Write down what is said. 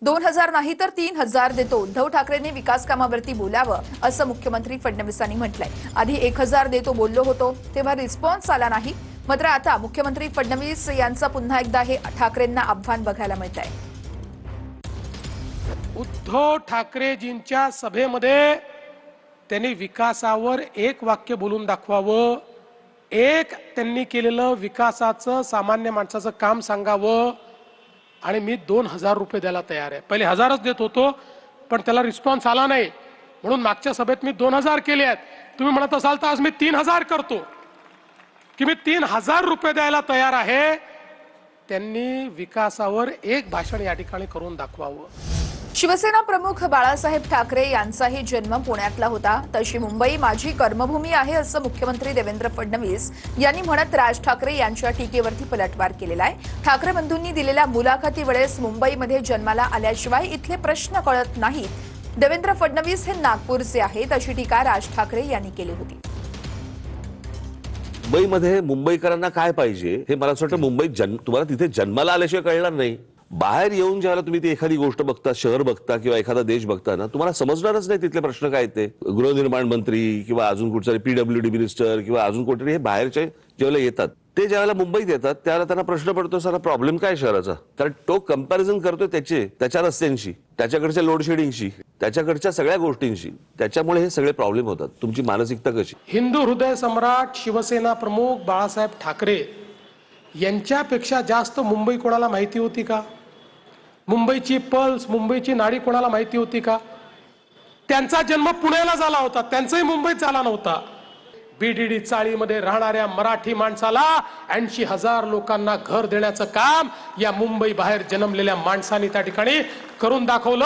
2000 नाही तर 3000 देतो. उद्धव ठाकरेंनी विकास कामावरती बोलावं असं मुख्यमंत्री फडणवीसांनी म्हटलंय. आधी 1000 देतो बोललो होतो तेव्हा रिस्पॉन्स आला नाही. मात्र आता मुख्यमंत्री फडणवीस यांचं पुन्हा एकदा हे ठाकरेंना आव्हान बघायला मिळतंय. उद्धव ठाकरेजींच्या सभेमध्ये त्यांनी विकासावर एक वाक्य बोलून दाखवावं, एक त्यांनी केलेलं विकासाचं सामान्य माणसाचं काम सांगावं आणि मी 2000 रुपये द्यायला तयार आहे. पहिले 1000च देत होतो पण त्याला रिस्पॉन्स आला नाही म्हणून मागच्या सभेत मी 2000 केले आहेत. तुम्ही म्हणत असाल तर आज मी 3000 करतो की मी 3000 रुपये द्यायला तयार आहे. त्यांनी विकासावर एक भाषण या ठिकाणी करून दाखवावं. शिवसेना प्रमुख बाळासाहेब ठाकरे यांचाही जन्म पुण्यातला होता. तशी मुंबई माझी कर्मभूमी आहे असं मुख्यमंत्री देवेंद्र फडणवीस यांनी म्हणत राज ठाकरे यांच्या टीकेवरती पलटवार केलेला आहे. ठाकरे बंधूंनी दिलेल्या मुलाखतीवेळेस मुंबईमध्ये जन्माला आल्याशिवाय इथले प्रश्न कळत नाहीत. देवेंद्र फडणवीस हे नागपूरचे आहेत अशी टीका राज ठाकरे यांनी केली होती. मुंबईमध्ये मुंबईकरांना काय पाहिजे हे मला असं वाटतं मुंबईत तुम्हाला तिथे जन्माला आल्याशिवाय कळणार नाही. बाहेर येऊन ज्यावेळेला तुम्ही ती एखादी गोष्ट बघता, शहर बघता किंवा एखादा देश बघता ना, तुम्हाला समजणारच नाही तिथले प्रश्न काय ते. गृहनिर्माण मंत्री किंवा अजून कुठचा PWD मिनिस्टर किंवा अजून कोणतरी हे बाहेरचे ज्यावेळेला येतात ते ज्यावेळेला मुंबईत येतात त्यावेळेला त्यांना प्रश्न पडतो सारा प्रॉब्लेम काय शहराचा. कारण तो कंपॅरिझन करतोय त्याच्या रस्त्यांशी, त्याच्याकडच्या लोड शेडिंगशी, त्याच्याकडच्या सगळ्या गोष्टींशी. त्याच्यामुळे हे सगळे प्रॉब्लेम होतात. तुमची मानसिकता कशी. हिंदू हृदय सम्राट शिवसेना प्रमुख बाळासाहेब ठाकरे यांच्यापेक्षा जास्त मुंबई कोणाला माहिती होती का? मुंबईची पल्स, मुंबईची नाडी कोणाला माहिती होती का? त्यांचा जन्म पुण्याला झाला होता, त्यांचाही मुंबईत झाला नव्हता. BDD चाळीमध्ये राहणाऱ्या मराठी माणसाला 80,000 लोकांना घर देण्याचं काम या मुंबई बाहेर जन्मलेल्या माणसांनी त्या ठिकाणी करून दाखवलं.